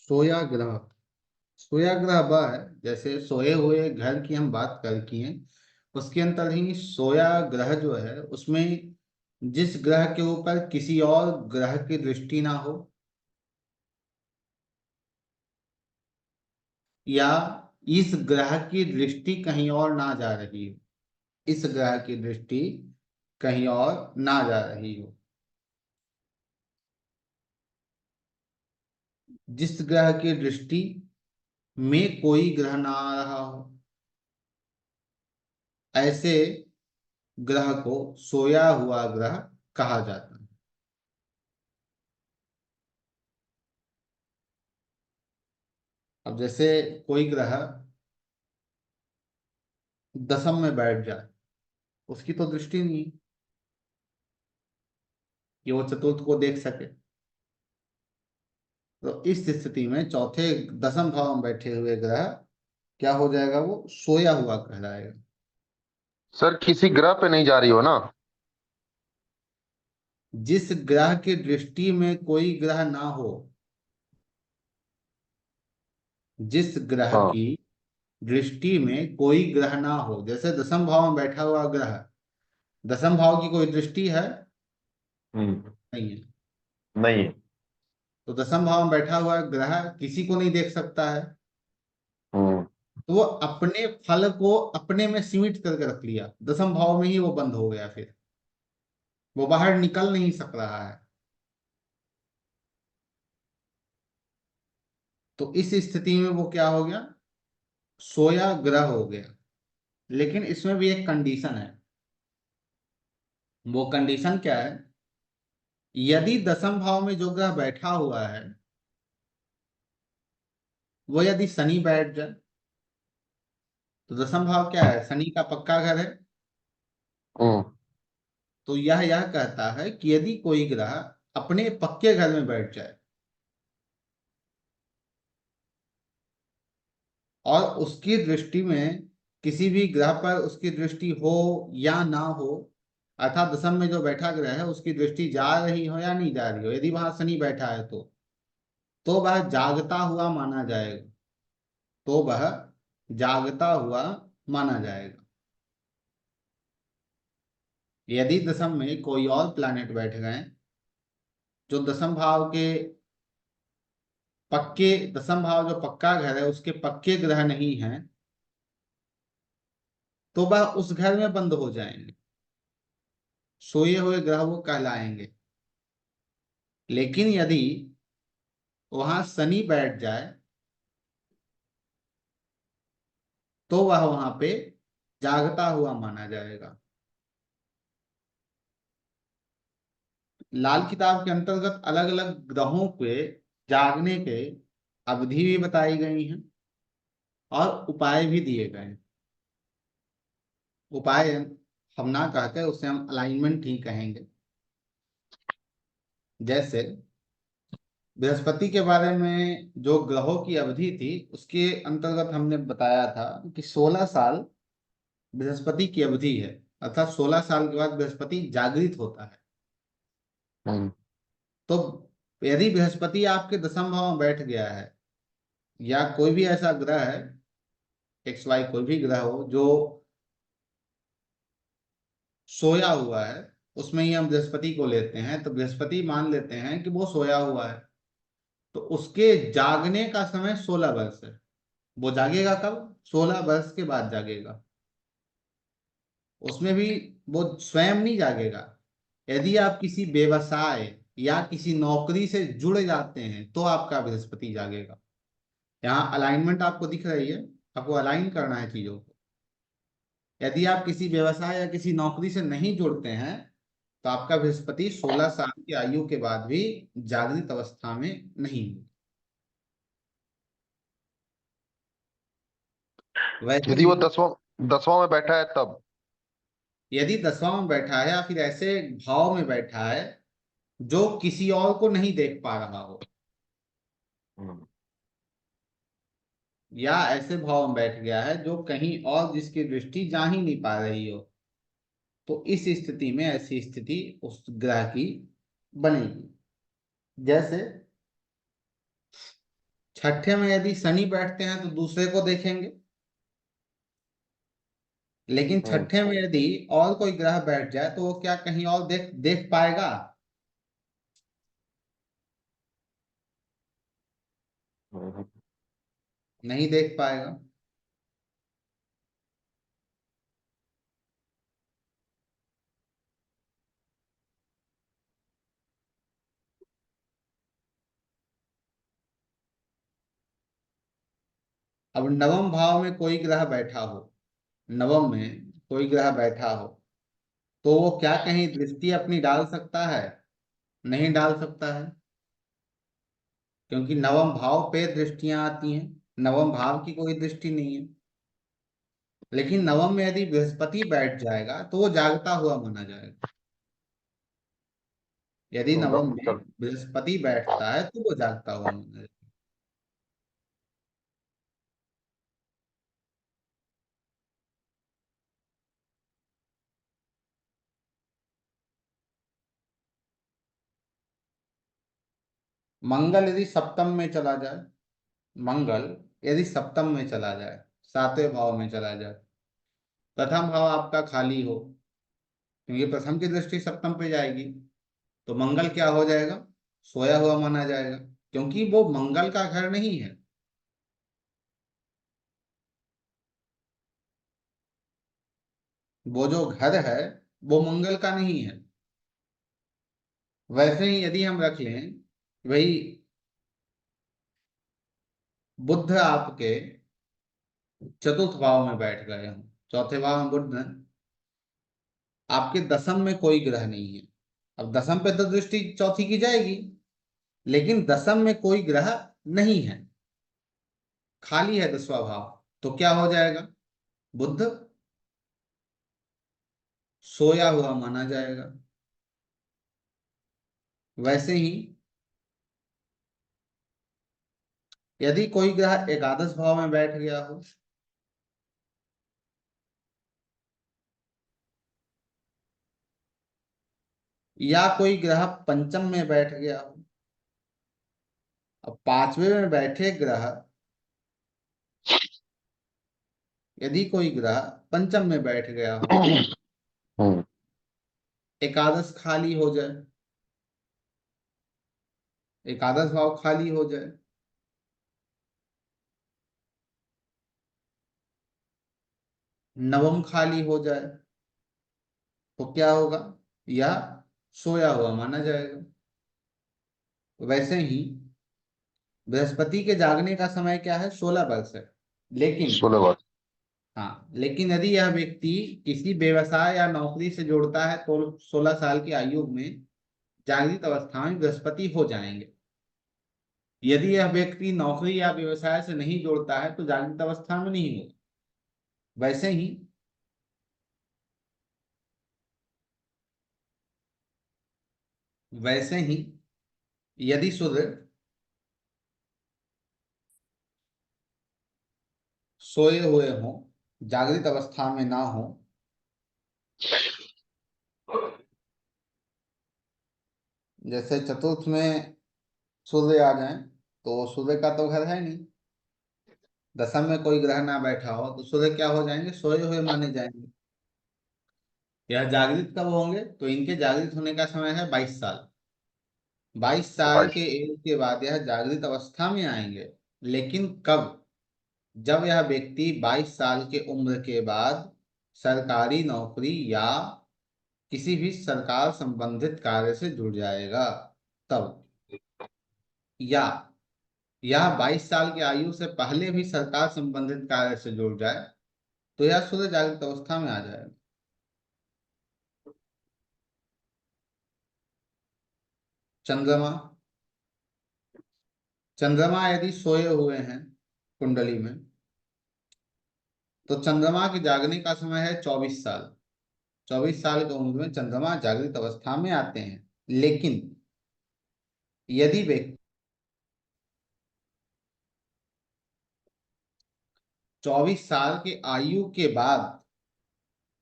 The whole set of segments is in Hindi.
सोया ग्रह। सोया ग्रह वह है, जैसे सोए हुए घर की हम बात कर किए, उसके अंतर ही सोया ग्रह जो है उसमें जिस ग्रह के ऊपर किसी और ग्रह की दृष्टि ना हो, या इस ग्रह की दृष्टि कहीं और ना जा रही हो, इस ग्रह की दृष्टि कहीं और ना जा रही हो, जिस ग्रह की दृष्टि में कोई ग्रह ना आ रहा हो, ऐसे ग्रह को सोया हुआ ग्रह कहा जाता है। अब जैसे कोई ग्रह दशम में बैठ जाए, उसकी तो दृष्टि नहीं है कि वो चतुर्थ को देख सके। तो इस स्थिति में चौथे दशम भाव में बैठे हुए ग्रह क्या हो जाएगा, वो सोया हुआ कहलाएगा। सर किसी ग्रह पे नहीं जा रही हो ना? जिस ग्रह की दृष्टि में कोई ग्रह ना हो, जिस ग्रह हाँ। की दृष्टि में कोई ग्रह ना हो, जैसे दशम भाव में बैठा हुआ ग्रह, दशम भाव की कोई दृष्टि है? हम्म। नहीं है। नहीं। तो दशम भाव में बैठा हुआ ग्रह किसी को नहीं देख सकता है, हम्म। तो वो अपने फल को अपने में सीमित करके रख लिया, दशम भाव में ही वो बंद हो गया, फिर वो बाहर निकल नहीं सक रहा है। तो इस स्थिति में वो क्या हो गया, सोया ग्रह हो गया। लेकिन इसमें भी एक कंडीशन है। वो कंडीशन क्या है, यदि दशम भाव में जो ग्रह बैठा हुआ है वो यदि शनि बैठ जाए, तो दशम भाव क्या है, शनि का पक्का घर है। हम्म। तो यह कहता है कि यदि कोई ग्रह अपने पक्के घर में बैठ जाए और उसकी दृष्टि में किसी भी ग्रह पर उसकी दृष्टि हो या ना हो, अर्थात दशम में जो बैठा ग्रह है उसकी दृष्टि जा रही हो या नहीं जा रही हो, यदि वहां शनि बैठा है तो वह जागता हुआ माना जाएगा, तो वह जागता हुआ माना जाएगा। यदि दशम में कोई और प्लैनेट बैठ गए जो दशम भाव के पक्के, दशम भाव जो पक्का घर है उसके पक्के ग्रह नहीं हैं, तो वह उस घर में बंद हो जाएंगे, सोए हुए ग्रह वो कहलाएंगे। लेकिन यदि वहां शनि बैठ जाए तो वह वहां पे जागता हुआ माना जाएगा। लाल किताब के अंतर्गत अलग अलग ग्रहों के जागने के अवधि भी बताई गई हैं और उपाय भी दिए गए हैं। उपाय हम ना कहकर उसे हम अलाइनमेंट ही कहेंगे। जैसे बृहस्पति के बारे में जो ग्रहों की अवधि थी उसके अंतर्गत हमने बताया था कि 16 साल बृहस्पति की अवधि है, अर्थात 16 साल के बाद बृहस्पति जागृत होता है। हम्म। तो यदि बृहस्पति आपके दशम भाव में बैठ गया है, या कोई भी ऐसा ग्रह है, एक्स वाई कोई भी ग्रह हो जो सोया हुआ है, उसमें ही हम बृहस्पति को लेते हैं, तो बृहस्पति मान लेते हैं कि वो सोया हुआ है, तो उसके जागने का समय 16 वर्ष है। वो जागेगा कब, 16 वर्ष के बाद जागेगा। उसमें भी वो स्वयं नहीं जागेगा। यदि आप किसी व्यवसाय या किसी नौकरी से जुड़ जाते हैं तो आपका बृहस्पति जागेगा। यहाँ अलाइनमेंट आपको दिख रही है, आपको अलाइन करना है चीजों को। यदि आप किसी व्यवसाय या किसी नौकरी से नहीं जुड़ते हैं तो आपका बृहस्पति 16 साल की आयु के बाद भी जागृत अवस्था में नहीं है। वैसे यदि ही वो दसवां दसवां में बैठा है तब? यदि दसवां में बैठा है या फिर ऐसे भाव में बैठा है जो किसी और को नहीं देख पा रहा हो, हम्म। या ऐसे भाव में बैठ गया है जो कहीं और जिसकी दृष्टि जा ही नहीं पा रही हो, तो इस स्थिति में ऐसी स्थिति उस ग्रह की बनेगी। जैसे छठे में यदि शनि बैठते हैं तो दूसरे को देखेंगे, लेकिन हम्म, छठे में यदि और कोई ग्रह बैठ जाए तो वो क्या कहीं और देख देख पाएगा? हम्म, नहीं देख पाएगा। अब नवम भाव में कोई ग्रह बैठा हो, नवम में कोई ग्रह बैठा हो, तो वो क्या कहीं दृष्टि अपनी डाल सकता है? नहीं डाल सकता है, क्योंकि नवम भाव पे दृष्टियां आती हैं, नवम भाव की कोई दृष्टि नहीं है। लेकिन नवम में यदि बृहस्पति बैठ जाएगा तो वो जागता हुआ माना जाएगा। यदि नवम में चल। बृहस्पति बैठता है तो वो जागता हुआ माना जाएगा। मंगल यदि सप्तम में चला जाए, मंगल यदि सप्तम में चला जाए, सातवें भाव में चला जाए, प्रथम भाव आपका खाली हो, क्योंकि प्रथम की दृष्टि सप्तम पे जाएगी, तो मंगल क्या हो जाएगा? सोया हुआ माना जाएगा, क्योंकि वो मंगल का घर नहीं है। वो जो घर है वो मंगल का नहीं है। वैसे ही यदि हम रख लें, वही बुध आपके चतुर्थ भाव में बैठ गए हों, चौथे भाव में बुध है, आपके दसम में कोई ग्रह नहीं है। अब दसम पे तो दृष्टि चौथी की जाएगी, लेकिन दसम में कोई ग्रह नहीं है, खाली है दसवां भाव, तो क्या हो जाएगा? बुध सोया हुआ माना जाएगा। वैसे ही यदि कोई ग्रह एकादश भाव में बैठ गया हो, या कोई ग्रह पंचम में बैठ गया हो, अब पांचवे में बैठे ग्रह, यदि कोई ग्रह पंचम में बैठ गया हो, हम्म, एकादश खाली हो जाए, एकादश भाव खाली हो जाए, नवम खाली हो जाए, तो क्या होगा? यह सोया हुआ माना जाएगा। वैसे ही बृहस्पति के जागने का समय क्या है? 16 वर्ष है। लेकिन 16 बार। हाँ, लेकिन यदि यह व्यक्ति किसी व्यवसाय या नौकरी से जुड़ता है तो 16 साल की आयु में जागृत अवस्था में बृहस्पति हो जाएंगे। यदि यह व्यक्ति नौकरी या व्यवसाय से नहीं जोड़ता है तो जागृत अवस्था में नहीं होगा। वैसे ही वैसे ही यदि सूर्य सोए हुए हों, जागृत अवस्था में ना हो, जैसे चतुर्थ में सूर्य आ जाए, तो सूर्य का तो घर है नहीं, दशम में कोई ग्रह ना बैठा हो, तो सूर्य क्या हो जाएंगे? सोए हुए माने जाएंगे। यह जागृत कब होंगे? तो इनके जागृत होने का समय है 22 साल। 22 साल के 22। एज के बाद यह जागृत अवस्था में आएंगे। लेकिन कब? जब यह व्यक्ति 22 साल के उम्र के बाद सरकारी नौकरी या किसी भी सरकार संबंधित कार्य से जुड़ जाएगा, तब। या यह 22 साल की आयु से पहले भी सरकार संबंधित कार्य से जुड़ जाए तो यह सूर्य जागृत अवस्था में आ जाएगा। चंद्रमा, चंद्रमा यदि सोए हुए हैं कुंडली में, तो चंद्रमा के जागने का समय है 24 साल। 24 साल की उम्र में चंद्रमा जागृत अवस्था में आते हैं। लेकिन यदि व्यक्ति 24 साल की आयु के बाद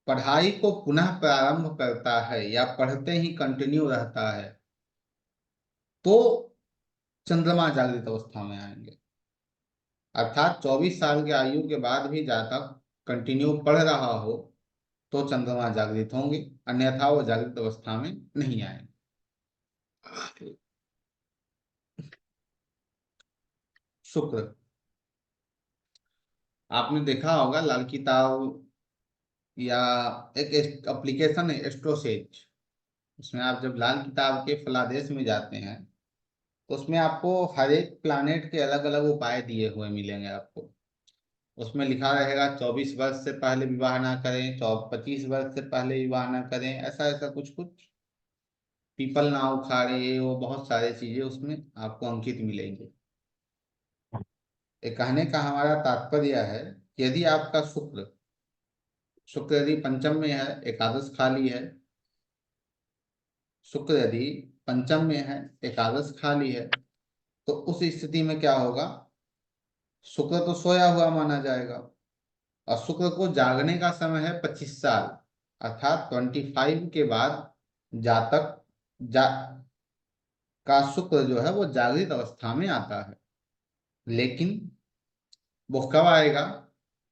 पढ़ाई को पुनः प्रारंभ करता है या पढ़ते ही कंटिन्यू रहता है, तो चंद्रमा जागृत अवस्था में आएंगे। अर्थात 24 साल की आयु के बाद भी जातक कंटिन्यू पढ़ रहा हो तो चंद्रमा जागृत होंगे, अन्यथा वो जागृत अवस्था में नहीं आएंगे। शुक्र, आपने देखा होगा लाल किताब या एक एप्लीकेशन है एस्ट्रोसेज, उसमें आप जब लाल किताब के फलादेश में जाते हैं तो उसमें आपको हर एक प्लानेट के अलग अलग उपाय दिए हुए मिलेंगे आपको। उसमें लिखा रहेगा 24 वर्ष से पहले विवाह ना करें, 25 वर्ष से पहले विवाह ना करें, ऐसा ऐसा कुछ कुछ, पीपल ना उखाड़े, वो बहुत सारी चीजें उसमें आपको अंकित मिलेंगे। ये कहने का हमारा तात्पर्य है कि यदि आपका शुक्र शुक्र यदि पंचम में है, एकादश खाली है, शुक्र यदि पंचम में है, एकादश खाली है, तो उस स्थिति में क्या होगा, शुक्र तो सोया हुआ माना जाएगा, और शुक्र को जागने का समय है 25 साल, अर्थात 25 के बाद जातक जा का शुक्र जो है वो जागृत अवस्था में आता है। लेकिन वो कब आएगा,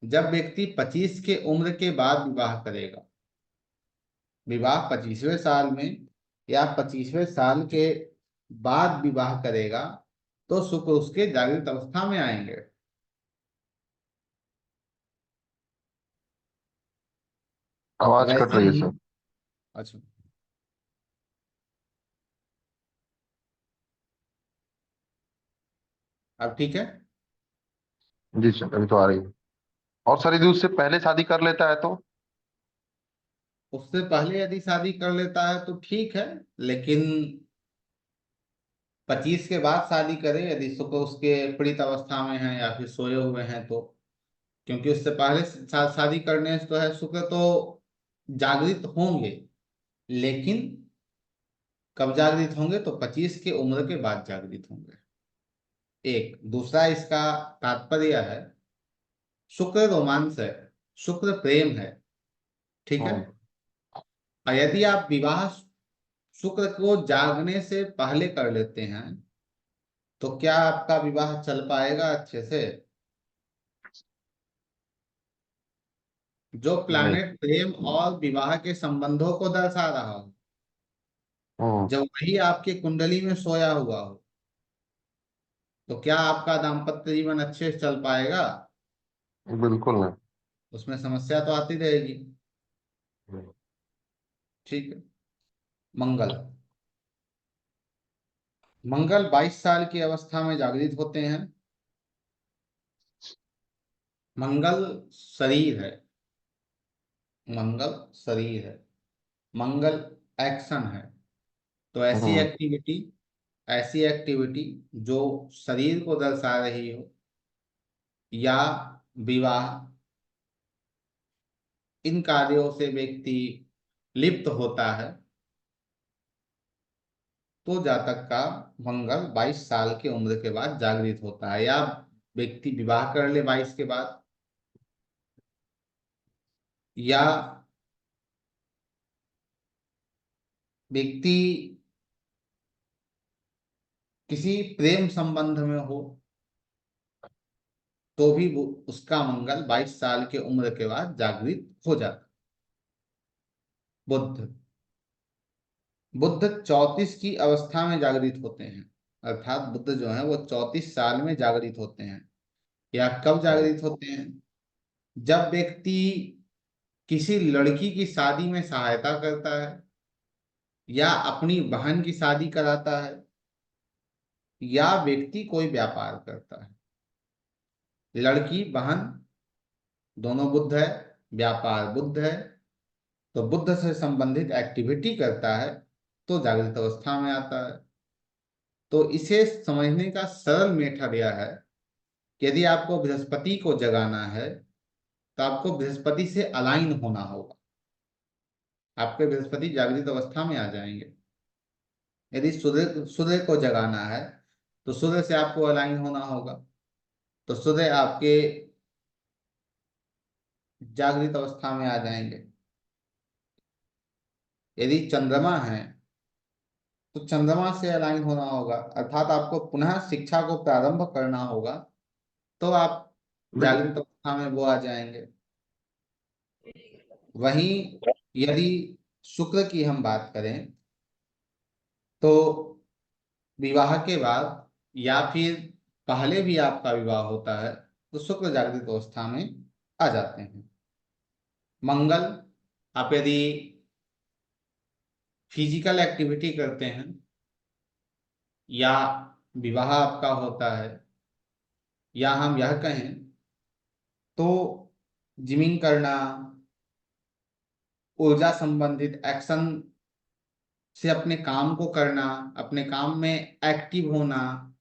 जब व्यक्ति 25 के उम्र के बाद विवाह करेगा। विवाह 25वें साल में या 25वें साल के बाद विवाह करेगा तो शुक्र उसके जागृत अवस्था में आएंगे। आवाज कट वैसे रही है ही, सर। अच्छा, अब ठीक है। जी सर, अभी तो आ रही है। और सर यदि उससे पहले शादी कर लेता है तो? उससे पहले यदि शादी कर लेता है तो ठीक है, लेकिन 25 के बाद शादी करे यदि शुक्र उसके पीड़ित अवस्था में है या फिर सोए हुए हैं तो। क्योंकि उससे पहले शादी करने से तो है शुक्र तो जागृत होंगे, लेकिन कब जागृत होंगे, तो 25 के उम्र के बाद जागृत होंगे। एक दूसरा इसका तात्पर्य है, शुक्र रोमांस है, शुक्र प्रेम है, ठीक है। हम्म। और यदि आप विवाह शुक्र को जागने से पहले कर लेते हैं तो क्या आपका विवाह चल पाएगा अच्छे से। जो नहीं। प्लैनेट प्रेम और विवाह के संबंधों को दर्शा रहा हो, हम्म। जब वही आपके कुंडली में सोया हुआ हो, तो क्या आपका दाम्पत्य जीवन अच्छे से चल पाएगा। बिल्कुल नहीं। उसमें समस्या तो आती रहेगी। हम्म। ठीक है। मंगल, मंगल 22 साल की अवस्था में जागृत होते हैं। मंगल शरीर है, मंगल शरीर है, मंगल एक्शन है। तो हम्म। ऐसी एक्टिविटी जो शरीर को दर्शा रही हो, या विवाह, इन कार्यों से व्यक्ति लिप्त होता है तो जातक का मंगल 22 साल की उम्र के बाद जागृत होता है। या व्यक्ति विवाह कर ले 22 के बाद, या व्यक्ति किसी प्रेम संबंध में हो तो भी वो उसका मंगल 22 साल के उम्र के बाद जागृत हो जाता है। बुध, बुध 34 की अवस्था में जागृत होते हैं, अर्थात बुध जो है वो 34 साल में जागृत होते हैं। या कब हम्म। जागृत होते हैं, जब व्यक्ति किसी लड़की की शादी में सहायता करता है, या अपनी बहन की शादी कराता है, या व्यक्ति कोई व्यापार करता है। लड़की बहन दोनों बुध है, व्यापार बुध है, तो बुद्ध से संबंधित एक्टिविटी करता है तो जागृत अवस्था में आता है। तो इसे समझने का सरल मेथड यह है कि यदि आपको बृहस्पति को जगाना है तो आपको बृहस्पति से अलाइन होना होगा, आपके बृहस्पति जागृत अवस्था में आ जाएंगे। यदि सूर्य सूर्य को जगाना है तो सूर्य से आपको अलाइन होना होगा, तो सूर्य आपके जागृत अवस्था में आ जाएंगे। यदि चंद्रमा है तो चंद्रमा से अलाइन होना होगा, अर्थात आपको पुनः शिक्षा को प्रारंभ करना होगा तो आप बिल्कुल। जागृत अवस्था में वो आ जाएंगे। वहीं यदि शुक्र की हम बात करें तो विवाह के बाद या फिर पहले भी आपका विवाह होता है तो शुक्र जागृत अवस्था में आ जाते हैं। मंगल, आप यदि फिजिकल एक्टिविटी करते हैं या विवाह आपका होता है या हम यह कहें तो जिमिंग करना, ऊर्जा संबंधित एक्शन से अपने काम को करना, अपने काम में एक्टिव होना,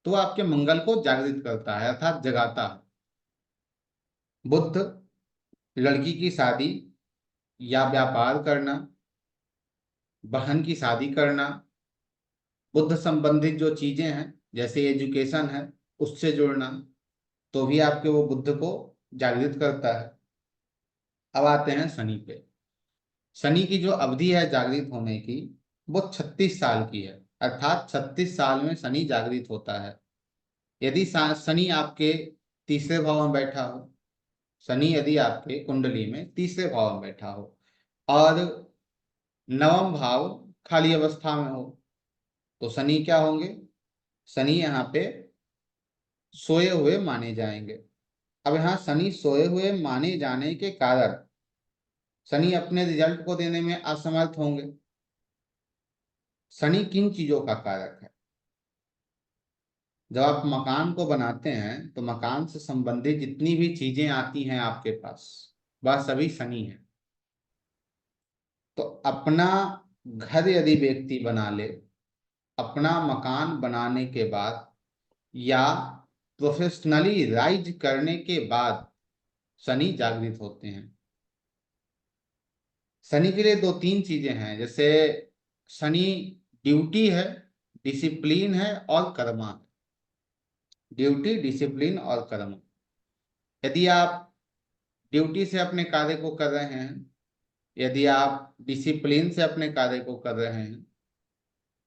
तो आपके मंगल को जागृत करता है अर्थात जगाता है। बुध, लड़की की शादी या व्यापार करना, बहन की शादी करना, बुद्ध संबंधित जो चीजें हैं जैसे एजुकेशन है उससे जुड़ना, तो भी आपके वो बुद्ध को जागृत करता है। अब आते हैं शनि पे। शनि की जो अवधि है जागृत होने की वो 36 साल की है, अर्थात 36 साल में शनि जागृत होता है। यदि शनि आपके तीसरे भाव में बैठा हो, शनि यदि आपके कुंडली में तीसरे भाव में बैठा हो और नवम भाव खाली अवस्था में हो, तो शनि क्या होंगे? शनि यहाँ पे सोए हुए माने जाएंगे। अब यहाँ शनि सोए हुए माने जाने के कारण शनि अपने रिजल्ट को देने में असमर्थ होंगे। शनि किन चीजों का कारक है? जब आप मकान को बनाते हैं तो मकान से संबंधित जितनी भी चीजें आती हैं आपके पास वह सभी शनि है। तो अपना घर यदि व्यक्ति बना ले, अपना मकान बनाने के बाद या प्रोफेशनली राइज करने के बाद शनि जागृत होते हैं। शनि के लिए दो तीन चीजें हैं, जैसे शनि ड्यूटी है, डिसिप्लिन है और कर्मा है। ड्यूटी, डिसिप्लिन और कर्म। यदि आप ड्यूटी से अपने कार्य को कर रहे हैं, यदि आप डिसिप्लिन से अपने कार्य को कर रहे हैं,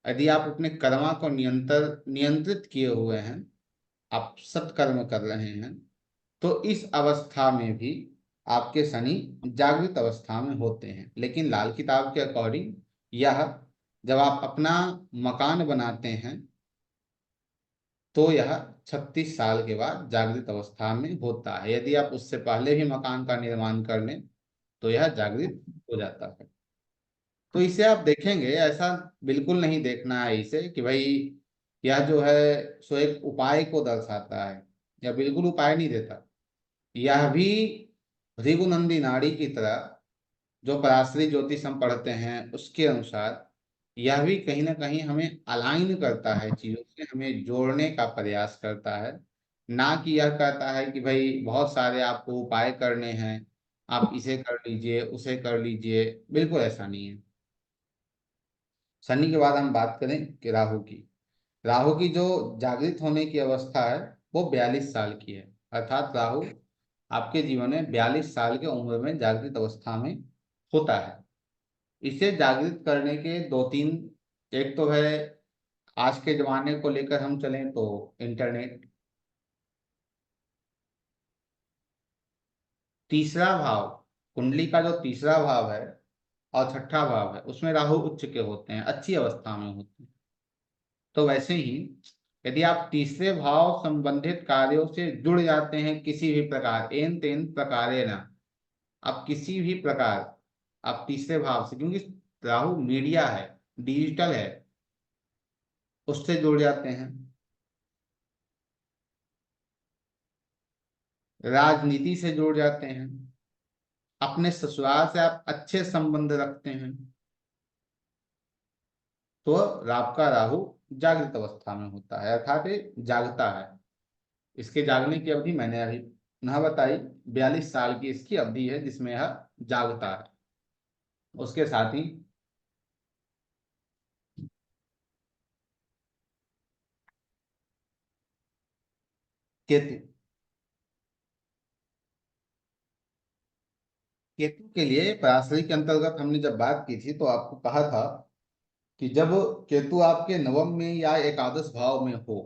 यदि आप अपने कर्मा को नियंत्रित किए हुए हैं, आप सत्कर्म कर रहे हैं, तो इस अवस्था में भी आपके शनि जागृत अवस्था में होते हैं। लेकिन लाल किताब के अकॉर्डिंग यह जब आप अपना मकान बनाते हैं तो यह 36 साल के बाद जागृत अवस्था में होता है। यदि आप उससे पहले भी मकान का निर्माण कर लें तो यह जागृत हो जाता है। तो इसे आप देखेंगे, ऐसा बिल्कुल नहीं देखना है इसे कि भाई यह जो है सो एक उपाय को दर्शाता है, या बिल्कुल उपाय नहीं देता। यह भी भृगुनंदी नाड़ी की तरह जो पराशरी ज्योतिष हम पढ़ते हैं उसके अनुसार यह भी कहीं ना कहीं हमें अलाइन करता है, चीजों से हमें जोड़ने का प्रयास करता है। ना कि यह कहता है कि भाई बहुत सारे आपको उपाय करने हैं, आप इसे कर लीजिए उसे कर लीजिए, बिल्कुल ऐसा नहीं है। शनि के बाद हम बात करें कि राहु की। राहु की जो जागृत होने की अवस्था है वो 42 साल की है, अर्थात राहु आपके जीवन में 42 साल की उम्र में जागृत अवस्था में होता है। इसे जागृत करने के दो तीन, एक तो है आज के जमाने को लेकर हम चलें तो इंटरनेट, तीसरा भाव, कुंडली का जो तीसरा भाव है और छठा भाव है उसमें राहु उच्च के होते हैं, अच्छी अवस्था में होते हैं। तो वैसे ही यदि आप तीसरे भाव संबंधित कार्यों से जुड़ जाते हैं किसी भी प्रकार, एन तेन प्रकारे ना, आप किसी भी प्रकार आप तीसरे भाव से, क्योंकि राहु मीडिया है, डिजिटल है, उससे जुड़ जाते हैं। राजनीति से जुड़ जाते हैं, अपने ससुराल से आप अच्छे संबंध रखते हैं, तो आपका राहु जागृत अवस्था में होता है, अर्थात ये जागता है। इसके जागने की अवधि मैंने अभी न बताई, 42 साल की इसकी अवधि है जिसमें यह जागता है। उसके साथ ही केतु। केतु के लिए पराशरी के अंतर्गत हमने जब बात की थी तो आपको कहा था कि जब केतु आपके नवम में या एकादश भाव में हो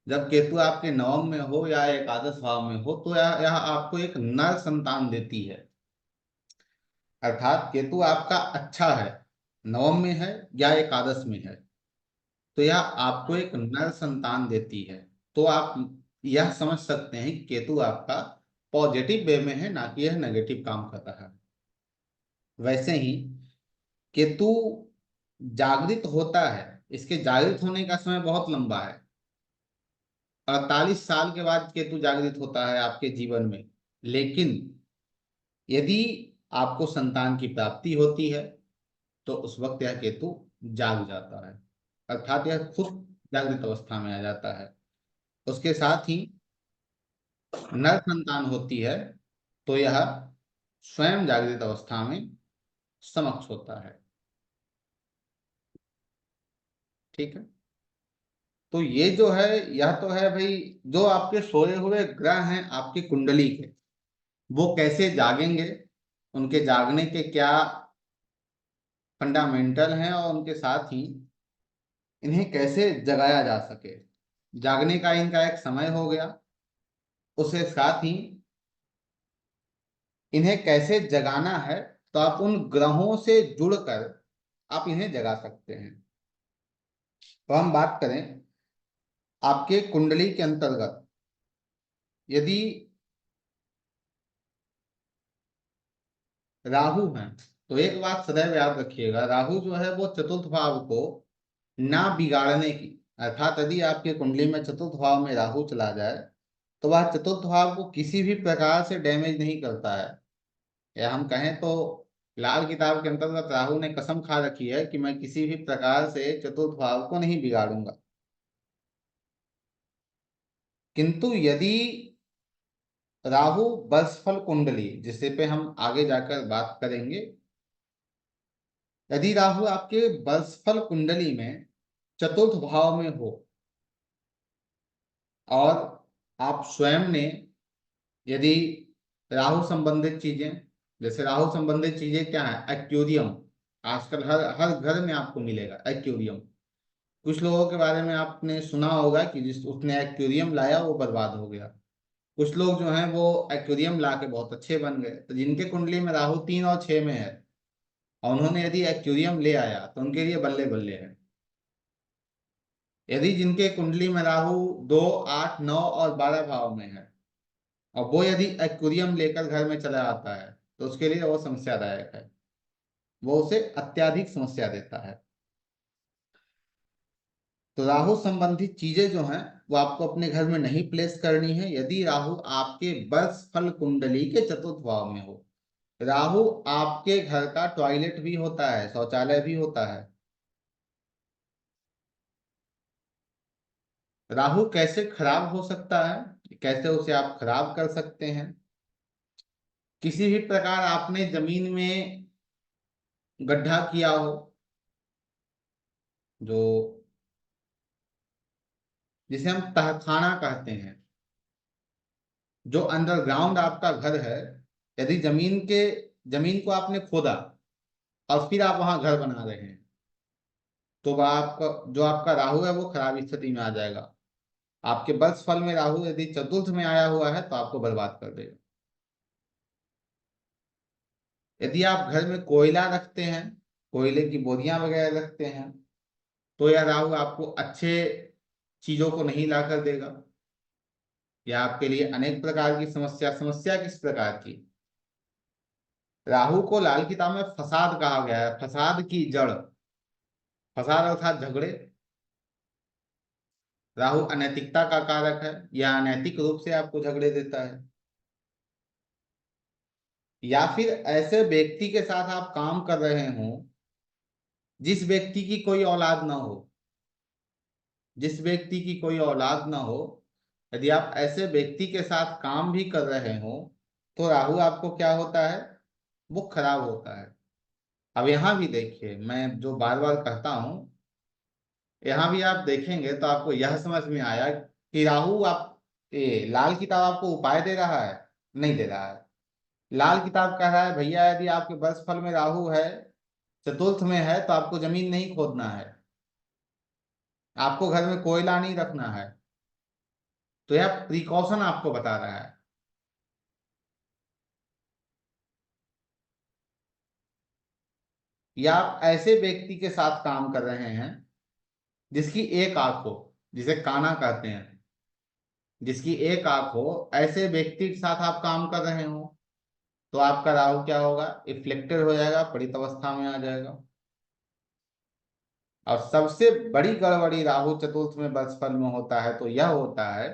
जब केतु आपके नवम में हो या एकादश भाव में हो तो यह आपको एक नर संतान देती है। अर्थात केतु आपका अच्छा है, नवम में है या एकादश में है, तो यह आपको एक नर संतान देती है। तो आप यह समझ सकते हैं कि केतु आपका पॉजिटिव वे में है, ना कि यह नेगेटिव काम कर रहा है। वैसे ही केतु जागृत होता है, इसके जागृत होने का समय बहुत लंबा है। 48 साल के बाद केतु जागृत होता है आपके जीवन में। लेकिन यदि आपको संतान की प्राप्ति होती है तो उस वक्त यह केतु जाग जाता है, अर्थात यह खुद जागृत अवस्था में आ जाता है। उसके साथ ही नर संतान होती है तो यह स्वयं जागृत अवस्था में समक्ष होता है। ठीक है, तो ये जो है, यह तो है भाई, जो आपके सोए हुए ग्रह हैं आपकी कुंडली के, वो कैसे जागेंगे, उनके जागने के क्या फंडामेंटल हैं, और उनके साथ ही इन्हें कैसे जगाया जा सके। जागने का इनका एक समय हो गया, उसके साथ ही इन्हें कैसे जगाना है, तो आप उन ग्रहों से जुड़कर आप इन्हें जगा सकते हैं। तो हम बात करें आपके कुंडली के अंतर्गत, यदि राहु है, तो एक बात सदैव याद रखिएगा, राहु जो है वो चतुर्थ भाव को ना बिगाड़ने की, अर्थात यदि आपके कुंडली में चतुर्थ भाव में राहु चला जाए तो वह चतुर्थ भाव को किसी भी प्रकार से डैमेज नहीं करता है। या हम कहें तो लाल किताब के अंतर्गत राहु ने कसम खा रखी है कि मैं किसी भी प्रकार से चतुर्थ भाव को नहीं बिगाड़ूंगा। किंतु यदि राहु बर्सफल कुंडली, जिसे पे हम आगे जाकर बात करेंगे, यदि राहु आपके बर्सफल कुंडली में चतुर्थ भाव में हो और आप स्वयं ने यदि राहु संबंधित चीजें, जैसे राहु संबंधित चीजें क्या है, एक्वेरियम, आजकल हर हर घर में आपको मिलेगा एक्वेरियम। कुछ लोगों के बारे में आपने सुना होगा कि जिस उसने एक्वेरियम लाया वो बर्बाद हो गया। कुछ लोग जो हैं वो एक्वेरियम ला के बहुत अच्छे बन गए। तो जिनके कुंडली में राहु 3 और 6 में है और उन्होंने यदि एक्वेरियम ले आया तो उनके लिए बल्ले बल्ले है। यदि जिनके कुंडली में राहु 2, 8, 9 और 12 भाव में है और वो यदि एक्वेरियम लेकर घर में चला आता है तो उसके लिए वो समस्यादायक है, वो उसे अत्याधिक समस्या देता है। तो राहु संबंधित चीजें जो हैं वो आपको अपने घर में नहीं प्लेस करनी है यदि राहु आपके बर्ष फल कुंडली के चतुर्थ भाव में हो। राहु आपके घर का टॉयलेट भी होता है, शौचालय भी होता है। राहु कैसे खराब हो सकता है, कैसे उसे आप खराब कर सकते हैं। किसी भी प्रकार आपने जमीन में गड्ढा किया हो, जो जिसे हम तहखाना कहते हैं, जो अंडरग्राउंड आपका घर है, यदि जमीन को आपने खोदा और फिर आप वहां घर बना रहे हैं तो वह आपका जो आपका राहु है वो खराब स्थिति में आ जाएगा। आपके बर्ष फल में राहु यदि चतुर्थ में आया हुआ है तो आपको बर्बाद कर देगा। यदि आप घर में कोयला रखते हैं, कोयले की बोरियां वगैरह रखते हैं, तो यह राहु आपको अच्छे चीजों को नहीं ला कर देगा। या आपके लिए अनेक प्रकार की समस्या, समस्या किस प्रकार की, राहु को लाल किताब में फसाद कहा गया है, फसाद की जड़। फसाद अर्थात झगड़े। राहु अनैतिकता का कारक है या अनैतिक रूप से आपको झगड़े देता है। या फिर ऐसे व्यक्ति के साथ आप काम कर रहे हो जिस व्यक्ति की कोई औलाद ना हो, जिस व्यक्ति की कोई औलाद ना हो, यदि आप ऐसे व्यक्ति के साथ काम भी कर रहे हो तो राहु आपको क्या होता है, वो खराब होता है। अब यहां भी देखिए, मैं जो बार बार कहता हूं, यहां भी आप देखेंगे तो आपको यह समझ में आया कि राहु लाल किताब आपको उपाय दे रहा है, नहीं दे रहा है। लाल किताब कह रहा है भैया यदि आपके बर्ष फल में राहु है, चतुर्थ में है, तो आपको जमीन नहीं खोदना है, आपको घर में कोयला नहीं रखना है, तो यह प्रिकॉशन आपको बता रहा है। या आप ऐसे व्यक्ति के साथ काम कर रहे हैं जिसकी एक आंख हो, जिसे काना कहते हैं, जिसकी एक आंख हो, ऐसे व्यक्ति के साथ आप काम कर रहे हो, तो आपका राहु क्या होगा, इफ्लेक्टेड हो जाएगा, पीड़ित अवस्था में आ जाएगा। और सबसे बड़ी गड़बड़ी राहु चतुर्थ में बर्षफल में होता है तो यह होता है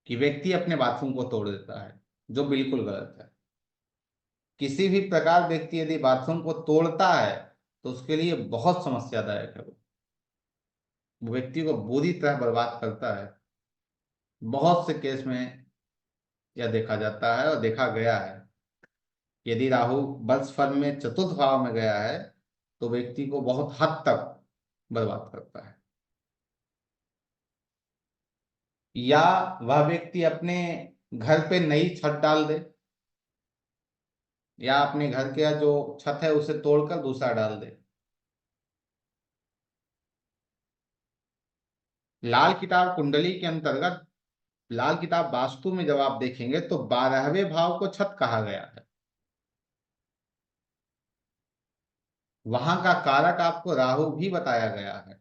कि व्यक्ति अपने बाथरूम को तोड़ देता है, जो बिल्कुल गलत है। किसी भी प्रकार व्यक्ति यदि बाथरूम को तोड़ता है तो उसके लिए बहुत समस्यादायक है। वो व्यक्ति को बुरी तरह बर्बाद करता है। बहुत से केस में यह देखा जाता है और देखा गया है। यदि राहु वत्स फल में चतुर्थ भाव में गया है तो व्यक्ति को बहुत हद तक बर्बाद करता है। या वह व्यक्ति अपने घर पे नई छत डाल दे, या अपने घर का जो छत है उसे तोड़कर दूसरा डाल दे। लाल किताब कुंडली के अंतर्गत, लाल किताब वास्तु में जब आप देखेंगे तो 12वें भाव को छत कहा गया है। वहां का कारक आपको राहु भी बताया गया है,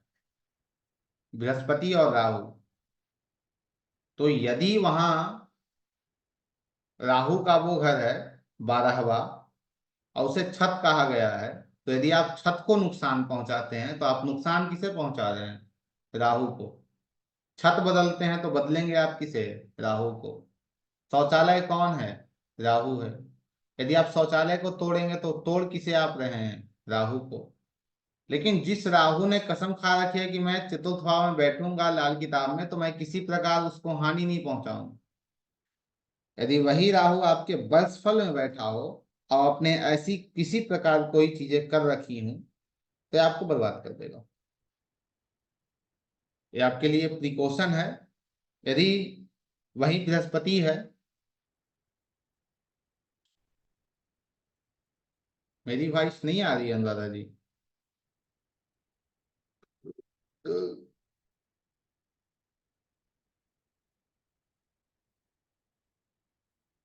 बृहस्पति और राहु। तो यदि वहां राहु का वो घर है 12वां और उसे छत कहा गया है, तो यदि आप छत को नुकसान पहुंचाते हैं तो आप नुकसान किसे पहुंचा रहे हैं, राहु को। छत बदलते हैं तो बदलेंगे आप किसे, राहु को। शौचालय कौन है, राहु है। यदि आप शौचालय को तोड़ेंगे तो तोड़ किसे आप रहे हैं, राहु को। लेकिन जिस राहु ने कसम खा रखी है कि मैं चतुर्थ भाव में बैठूंगा लाल किताब में तो मैं किसी प्रकार उसको हानि नहीं पहुंचाऊंगा, यदि वही राहु आपके वर्षफल में बैठा हो और आपने ऐसी किसी प्रकार कोई चीजें कर रखी हूं तो ये आपको बर्बाद कर देगा। ये आपके लिए प्रिकॉशन है। यदि वही बृहस्पति है, मेरी वॉइस नहीं आ रही है अनुराधा जी?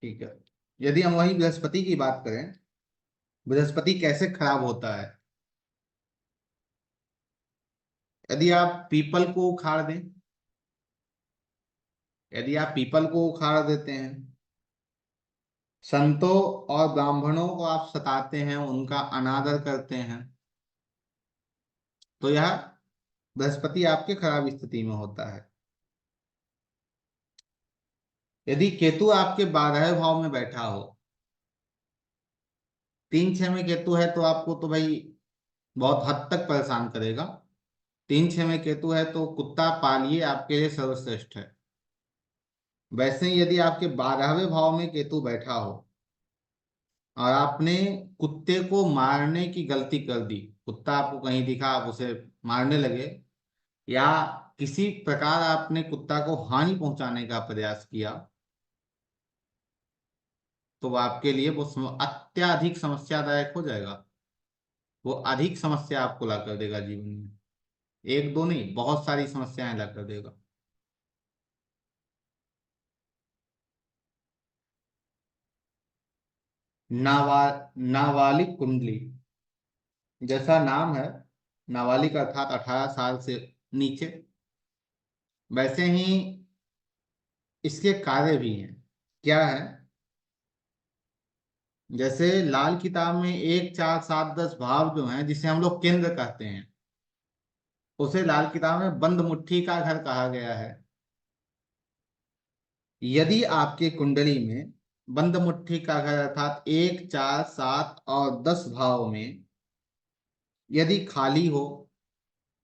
ठीक है। यदि हम वही बृहस्पति की बात करें, बृहस्पति कैसे खराब होता है। यदि आप पीपल को उखाड़ दें, यदि आप पीपल को उखाड़ देते हैं, संतों और ब्राह्मणों को आप सताते हैं, उनका अनादर करते हैं, तो यह बृहस्पति आपके खराब स्थिति में होता है। यदि केतु आपके 12वें भाव में बैठा हो, 3-6 में केतु है तो आपको तो भाई बहुत हद तक परेशान करेगा। 3-6 में केतु है तो कुत्ता पालिए, आपके लिए सर्वश्रेष्ठ है। वैसे ही यदि आपके 12वें भाव में केतु बैठा हो और आपने कुत्ते को मारने की गलती कर दी, कुत्ता आपको कहीं दिखा आप उसे मारने लगे, या किसी प्रकार आपने कुत्ता को हानि पहुंचाने का प्रयास किया, तो वो आपके लिए वो अत्यधिक समस्यादायक हो जाएगा। वो अधिक समस्या आपको ला कर देगा जीवन में। एक दो नहीं, बहुत सारी समस्याएं ला कर देगा। नावा नाबालिग कुंडली, जैसा नाम है, नाबालिग अर्थात 18 साल से नीचे, वैसे ही इसके कार्य भी हैं। क्या है, जैसे लाल किताब में 1, 4, 7, 10 भाव जो हैं जिसे हम लोग केंद्र कहते हैं, उसे लाल किताब में बंद मुट्ठी का घर कहा गया है। यदि आपके कुंडली में बंद मुट्ठी का घर अर्थात 1, 4, 7 और 10 भाव में यदि खाली हो,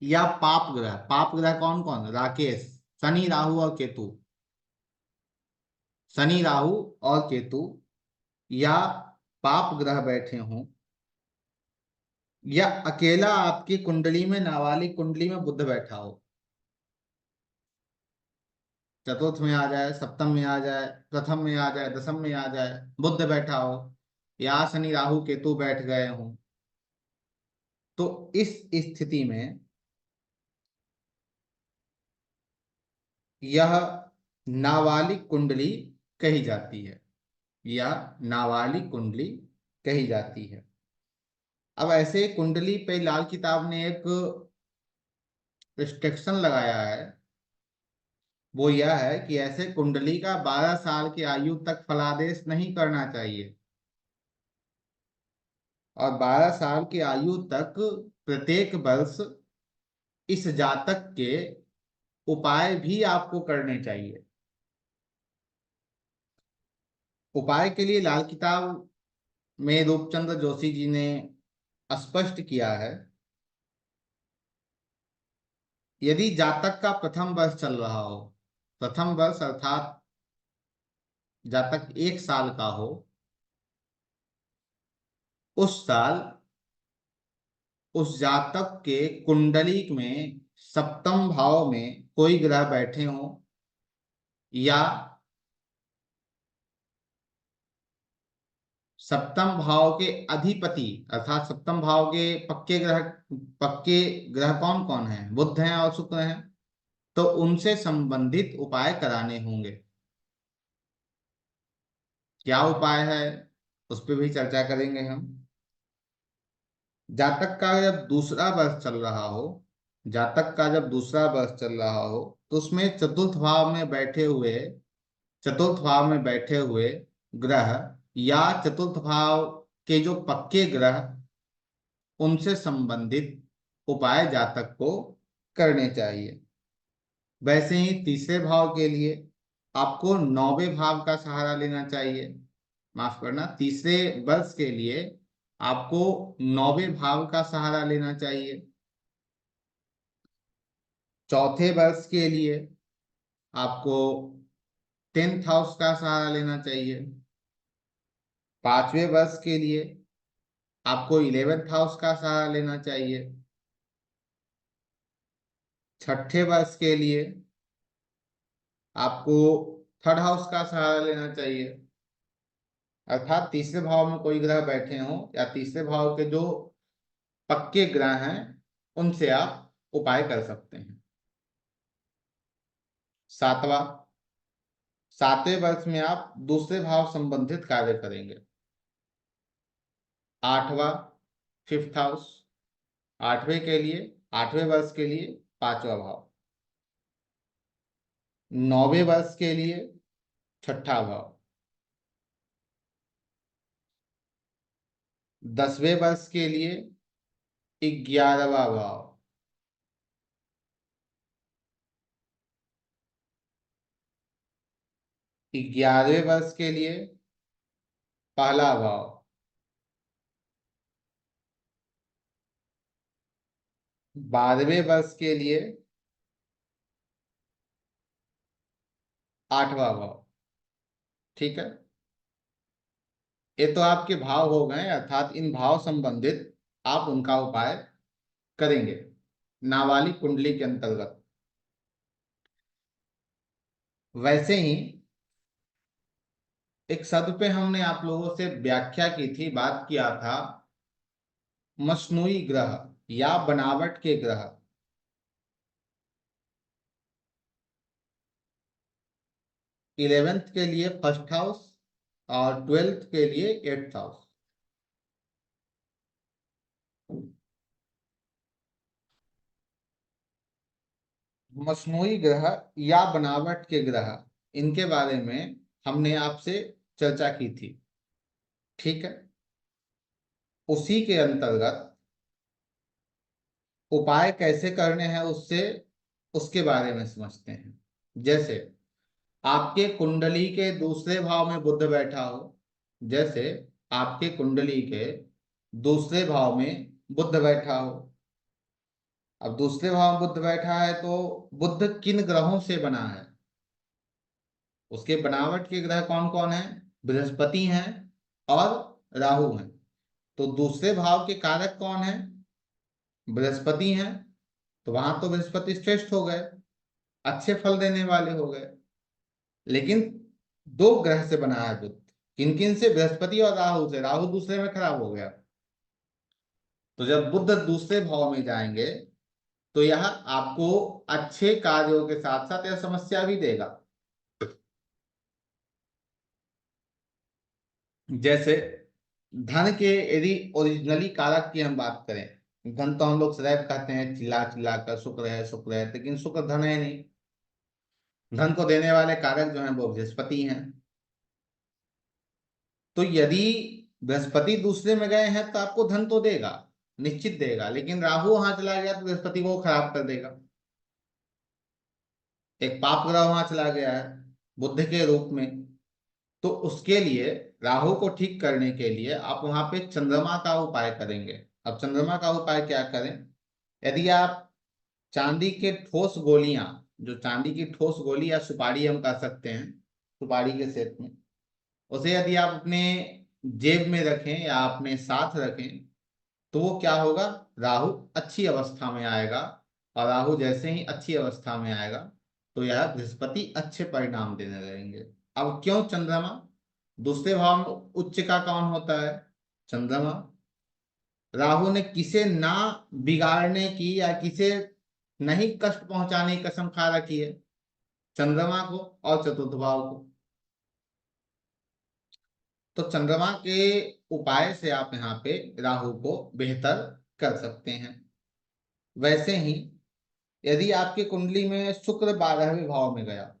या पाप ग्रह, पाप ग्रह कौन कौन, राकेश, शनि राहु और केतु, शनि राहु और केतु, या पाप ग्रह बैठे हों, या अकेला आपकी कुंडली में नाबालिग कुंडली में बुध बैठा हो, चतुर्थ में आ जाए, सप्तम में आ जाए, प्रथम में आ जाए, दसम में आ जाए, बुध बैठा हो, या शनि राहु केतु बैठ गए हों, तो इस स्थिति में यह नाबालिग कुंडली कही जाती है। यह नाबालिग कुंडली कही जाती है। अब ऐसे कुंडली पे लाल किताब ने एक रिस्ट्रिक्शन लगाया है। वो यह है कि ऐसे कुंडली का 12 साल की आयु तक फलादेश नहीं करना चाहिए, और 12 साल की आयु तक प्रत्येक वर्ष इस जातक के उपाय भी आपको करने चाहिए। उपाय के लिए लाल किताब में रूपचंद्र जोशी जी ने स्पष्ट किया है। यदि जातक का प्रथम वर्ष चल रहा हो, प्रथम वर्ष अर्थात जातक 1 साल का हो, उस साल उस जातक के कुंडली में सप्तम भाव में कोई ग्रह बैठे हो, या सप्तम भाव के अधिपति अर्थात सप्तम भाव के पक्के ग्रह कौन कौन हैं, बुध हैं और शुक्र हैं, तो उनसे संबंधित उपाय कराने होंगे। क्या उपाय है, उस पर भी चर्चा करेंगे हम। जातक का जब दूसरा वर्ष चल रहा हो, जातक का जब दूसरा वर्ष चल रहा हो, तो उसमें चतुर्थ भाव में बैठे हुए ग्रह, या चतुर्थ भाव के जो पक्के ग्रह, उनसे संबंधित उपाय जातक को करने चाहिए। वैसे ही तीसरे भाव के लिए आपको नौवें भाव का सहारा लेना चाहिए। माफ करना, तीसरे वर्ष के लिए आपको नौवें भाव का सहारा लेना चाहिए। चौथे वर्ष के लिए आपको 10th हाउस का सहारा लेना चाहिए। पांचवें वर्ष के लिए आपको 11th हाउस का सहारा लेना चाहिए। छठे वर्ष के लिए आपको 3rd हाउस का सहारा लेना चाहिए। अर्थात तीसरे भाव में कोई ग्रह बैठे हों या तीसरे भाव के जो पक्के ग्रह हैं, उनसे आप उपाय कर सकते हैं। सातवां, 7वें वर्ष में आप दूसरे भाव संबंधित कार्य करेंगे। आठवां, 5th हाउस, आठवें वर्ष के लिए 5वां भाव। नौवें वर्ष के लिए 6ठा भाव। 10वें वर्ष के लिए 11वां भाव। 11वें वर्ष के लिए पहला भाव। 12वें वर्ष के लिए 8वां भाव। ठीक है, ये तो आपके भाव हो गए, अर्थात इन भाव संबंधित आप उनका उपाय करेंगे नाबालिग कुंडली के अंतर्गत। वैसे ही एक शब्द पे हमने आप लोगों से व्याख्या की थी, बात किया था, मसनूई ग्रह या बनावट के ग्रह। 11th के लिए 1st हाउस और 12th के लिए 8th हाउस। मसनूई ग्रह या बनावट के ग्रह, इनके बारे में हमने आपसे चर्चा की थी। ठीक है, उसी के अंतर्गत उपाय कैसे करने हैं उसके बारे में समझते हैं। जैसे आपके कुंडली के दूसरे भाव में बुध बैठा हो, जैसे आपके कुंडली के दूसरे भाव में बुध बैठा हो। अब दूसरे भाव में बुध बैठा है तो बुध किन ग्रहों से बना है, उसके बनावट के ग्रह कौन कौन है, बृहस्पति हैं और राहु हैं। तो दूसरे भाव के कारक कौन है, बृहस्पति हैं। तो वहां तो बृहस्पति श्रेष्ठ हो गए, अच्छे फल देने वाले हो गए। लेकिन दो ग्रह से बना है बुध, किन किन से, बृहस्पति और राहु से। राहु दूसरे में खराब हो गया। तो जब बुध दूसरे भाव में जाएंगे तो यह आपको अच्छे कार्यों के साथ साथ यह समस्या भी देगा। जैसे धन के यदि ओरिजिनली कारक की हम बात करें, धन तो हम लोग सदैव कहते हैं चिल्ला चिल्ला कर शुक्र है, लेकिन शुक्र धन है नहीं। धन को देने वाले कारक जो हैं वो बृहस्पति हैं। तो यदि बृहस्पति दूसरे में गए हैं तो आपको धन तो देगा, निश्चित देगा, लेकिन राहु वहां चला गया तो बृहस्पति को खराब कर देगा। एक पाप ग्रह वहां चला गया है बुद्ध के रूप में। तो उसके लिए, राहु को ठीक करने के लिए आप वहां पे चंद्रमा का उपाय करेंगे। अब चंद्रमा का उपाय क्या करें? यदि आप चांदी के ठोस गोलियां, जो चांदी की ठोस गोली या सुपारी हम कह सकते हैं, सुपारी के सेट में, उसे यदि आप अपने जेब में रखें या अपने साथ रखें तो वो क्या होगा, राहु अच्छी अवस्था में आएगा। और राहु जैसे ही अच्छी अवस्था में आएगा तो यह बृहस्पति अच्छे परिणाम देने लगेंगे। अब क्यों चंद्रमा? दूसरे भाव में उच्च का कौन होता है? चंद्रमा। राहु ने किसे ना बिगाड़ने की या किसे नहीं कष्ट पहुंचाने की कसम खा रखी है? चंद्रमा को और चतुर्थ भाव को। तो चंद्रमा के उपाय से आप यहाँ पे राहु को बेहतर कर सकते हैं। वैसे ही यदि आपकी कुंडली में शुक्र 12वें भाव में गया,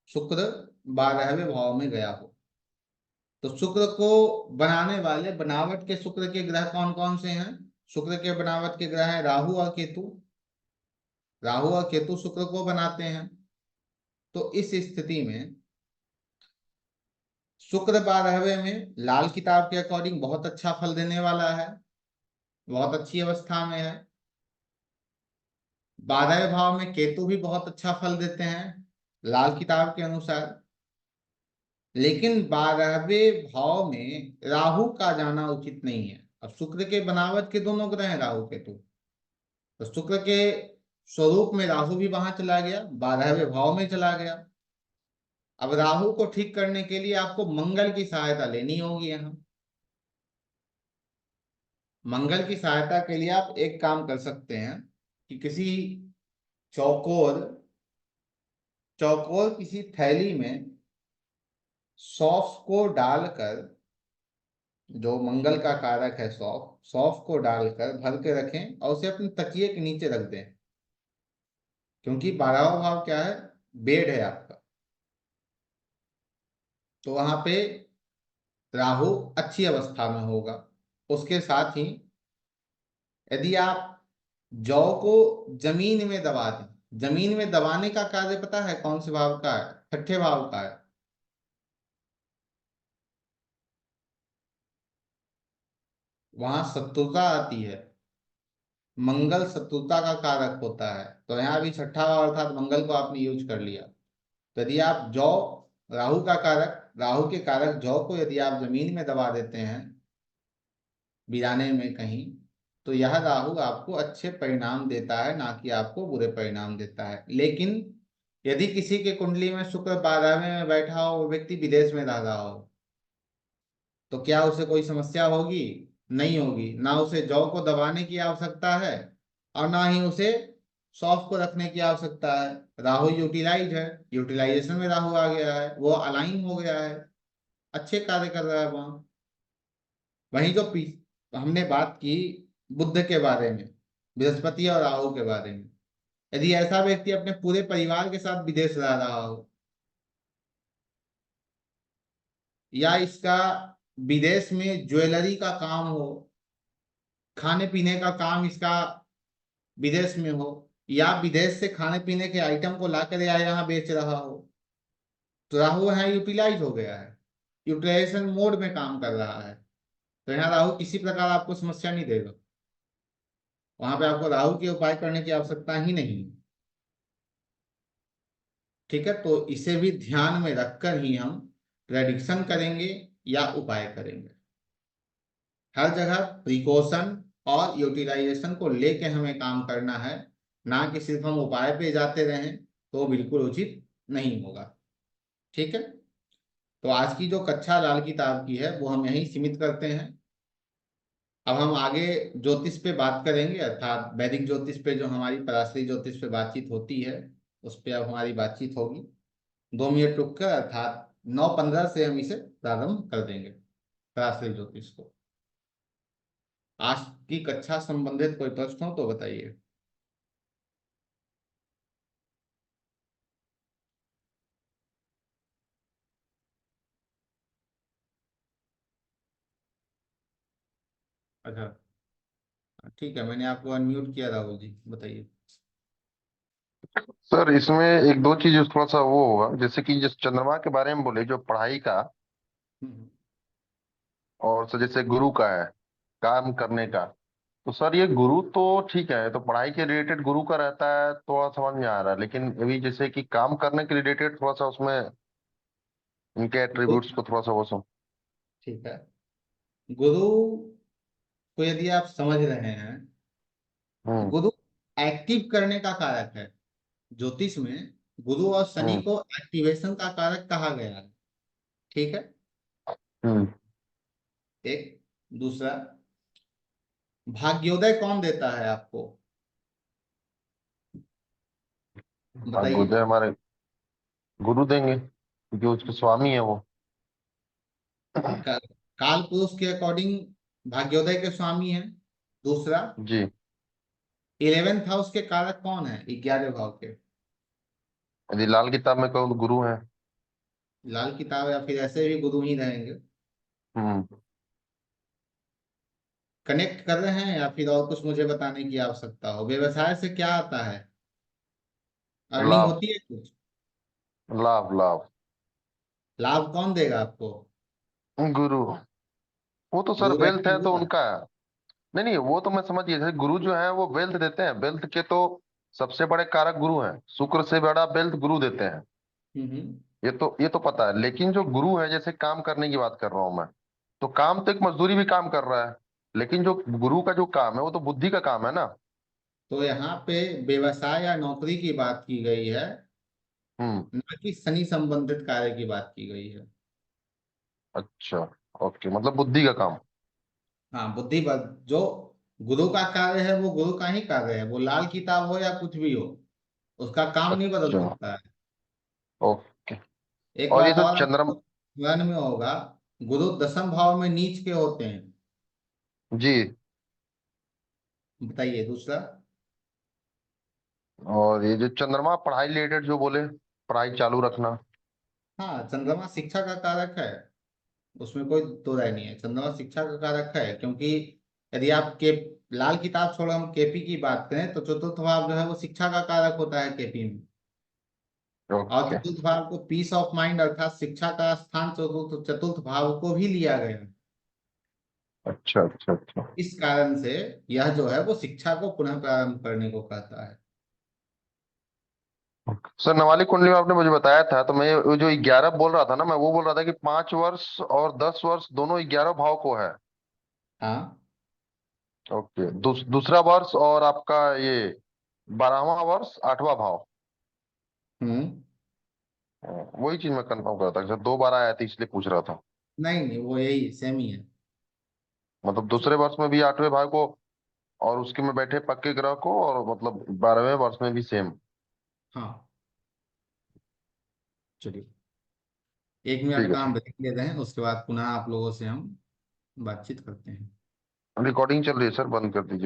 शुक्र 12वें भाव में गया हो, तो शुक्र को बनाने वाले, बनावट के शुक्र के ग्रह कौन कौन से हैं? शुक्र के बनावट के ग्रह हैं राहु और केतु। राहु और केतु शुक्र को बनाते हैं। तो इस स्थिति में शुक्र 12वें में लाल किताब के अकॉर्डिंग बहुत अच्छा फल देने वाला है, बहुत अच्छी अवस्था में है। 12वें भाव में केतु भी बहुत अच्छा फल देते हैं लाल किताब के अनुसार। लेकिन 12वें भाव में राहु का जाना उचित नहीं है। अब शुक्र के बनावट के दोनों ग्रह हैं राहु केतु, तो शुक्र के स्वरूप में राहु भी वहां चला गया, 12वें भाव में चला गया। अब राहु को ठीक करने के लिए आपको मंगल की सहायता लेनी होगी यहाँ। मंगल की सहायता के लिए आप एक काम कर सकते हैं कि किसी चौकोर चौकोर किसी थैली में सौंफ को डालकर, जो मंगल का कारक है सौंफ, सौंफ को डालकर भर के रखें और उसे अपने तकिए के नीचे रख दें। क्योंकि 12वां भाव क्या है? बेड है आपका। तो वहां पे राहु अच्छी अवस्था में होगा। उसके साथ ही यदि आप जौ को जमीन में दबा दें, जमीन में दबाने का कार्य पता है कौन से भाव का है? छठे भाव का है। वहां शत्रुता आती है, मंगल शत्रुता का कारक होता है। तो यहाँ भी छठा भाव अर्थात मंगल को आपने यूज कर लिया। तो यदि आप जौ, राहु का कारक, राहु के कारक जौ को यदि आप जमीन में दबा देते हैं वीराने में कहीं, तो यह राहु आपको अच्छे परिणाम देता है, ना कि आपको बुरे परिणाम देता है। लेकिन यदि किसी के कुंडली में शुक्र 12वें में बैठा हो, वो व्यक्ति विदेश में रह रहा हो, तो क्या उसे कोई समस्या होगी? नहीं होगी। ना उसे जौ को दबाने की आवश्यकता है और ना ही उसे सौंफ को रखने की आवश्यकता है। राहु यूटिलाइज है, यूटिलाइजेशन में राहु आ गया है, वो अलाइन हो गया है, अच्छे कार्य कर रहा है वहां। वहीं जो हमने बात की बुद्ध के बारे में, बृहस्पति और राहु के बारे में, यदि ऐसा व्यक्ति अपने पूरे परिवार के साथ विदेश रह रहा हो, या इसका विदेश में ज्वेलरी का काम हो, खाने पीने का काम इसका विदेश में हो, या विदेश से खाने पीने के आइटम को ला कर यहाँ बेच रहा हो, तो राहु यहाँ यूटिलाइज हो गया है, यूटिलाइजेशन मोड में काम कर रहा है। तो यहाँ राहु किसी प्रकार आपको समस्या नहीं देगा। वहां पे आपको राहु के उपाय करने की आवश्यकता ही नहीं है। ठीक है, तो इसे भी ध्यान में रखकर ही हम प्रेडिक्शन करेंगे या उपाय करेंगे। हर जगह प्रिकॉशन और यूटिलाइजेशन को लेके हमें काम करना है, ना कि सिर्फ हम उपाय पे जाते रहें, तो बिल्कुल उचित नहीं होगा। ठीक है, तो आज की जो कक्षा लाल किताब की है वो हम यहीं सीमित करते हैं। अब हम आगे ज्योतिष पे बात करेंगे, अर्थात वैदिक ज्योतिष पे, जो हमारी पराशरी ज्योतिष पे बातचीत होती है, उस पे अब हमारी बातचीत होगी। 2 मिनट रुक कर, अर्थात 9:15 से हम इसे प्रारंभ कर देंगे, पराशरी ज्योतिष को। आज की कक्षा संबंधित कोई प्रश्न हो तो बताइए। अच्छा, ठीक है, मैंने आपको अनम्यूट किया, राहुल जी बताइए। सर इसमें एक दो चीज थोड़ा सा वो होगा, जैसे कि जिस चंद्रमा के बारे में बोले जो पढ़ाई का, हम्म। और सर जैसे गुरु का है काम करने का। तो सर ये गुरु तो ठीक है, तो पढ़ाई के रिलेटेड गुरु का रहता है, थोड़ा समझ में आ रहा है, लेकिन अभी जैसे कि काम करने के रिलेटेड थोड़ा सा उसमें इनके गुरु, एट्रीब्यूट्स को थोड़ा सा वो सब। ठीक है। गुरु को यदि आप समझ रहे हैं, हम्म। गुरु एक्टिव करने का कारक है। ज्योतिष में गुरु और शनि हम्म। को एक्टिवेशन का कारक कहा गया है। ठीक है, हम्म। एक। दूसरा, भाग्योदय कौन देता है आपको, बताइए। भाग्योदय हमारे गुरु देंगे, क्योंकि उसके स्वामी है वो। का, काल पुरुष के अकॉर्डिंग भाग्योदय के स्वामी है। दूसरा, जी। 11th हाउस के कारक कौन है, 11वें भाव के। यदि लाल किताब में कहूँ तो गुरु है। लाल किताब, या फिर ऐसे भी गुरु ही रहेंगे। हम्म। कनेक्ट कर रहे हैं, या फिर और कुछ मुझे बताने की आवश्यकता हो। व्यवसाय से क्या आता है, अर्निंग लाभ। होती है कुछ। लाभ लाभ। लाभ कौन देगा आपको, गुरु। वो तो सर गुरु वेल्थ है एक्टिव तो होगा। उनका। नहीं नहीं, वो तो मैं समझ गया, जैसे गुरु जो है वो वेल्थ देते हैं, वेल्थ के तो सबसे बड़े कारक गुरु हैं, शुक्र से बड़ा वेल्थ गुरु देते हैं। हम्म। ये तो पता है, लेकिन जो गुरु है, जैसे काम करने की बात कर रहा हूं मैं, तो काम तो एक मजदूरी भी काम कर रहा है, लेकिन जो गुरु का जो काम है वो तो बुद्धि का काम है ना। तो यहाँ पे व्यवसाय या नौकरी की बात की गई है, हम्म। न कि शनि संबंधित कार्य की बात की गई है। अच्छा। ओके, मतलब बुद्धि का काम। हाँ, बुद्धि बल जो गुरु का कार्य है, वो गुरु का ही कार्य है, वो लाल किताब हो या कुछ भी हो, उसका काम नहीं बदल अच्छा। सकता है। ओके। एक और ये बात जो और चंद्रमा। आपको ध्यान में होगा, गुरु 10वें भाव में नीच के होते हैं। जी। बताइए दूसरा। और ये जो चंद्रमा पढ़ाई रिलेटेड जो बोले, पढ़ाई चालू रखना। हाँ, चंद्रमा शिक्षा का कारक है, उसमें कोई दो राय नहीं है, चंद्रमा शिक्षा का कारक है। क्योंकि यदि आप के लाल किताब छोड़ हम केपी की बात करें, तो चतुर्थ भाव जो है वो शिक्षा का कारक होता है केपी में। और ओके। चतुर्थ भाव को पीस ऑफ माइंड, अर्थात शिक्षा का स्थान चतुर्थ चतुर्थ भाव को भी लिया गया है। अच्छा अच्छा अच्छा। इस कारण से यह जो है वो शिक्षा को पुनः प्रारंभ करने को कहता है। सर नवाली कुंडली में आपने मुझे बताया था, तो मैं वो जो 11 बोल रहा था ना, मैं वो बोल रहा था कि 5 वर्ष और 10 वर्ष दोनों 11 भाव को है। हाँ। ओके, दूसरा वर्ष और आपका ये 12वां वर्ष 8वां भाव। हम्म। वही चीज मैं कंफर्म कर रहा था सर, 2 बार आया था इसलिए पूछ रहा था। नहीं नहीं, वो यही सेम ही है। मतलब दूसरे वर्ष में भी 8वें भाव को, और उसके में बैठे पक्के ग्रह को, और मतलब 12वें वर्ष में भी सेम। हाँ, चलिए, 1 मिनट ठीक है का हम सर। ब्रेक लेते हैं, उसके बाद पुनः आप लोगों से हम बातचीत करते हैं। रिकॉर्डिंग चल रही है सर, बंद कर दीजिए।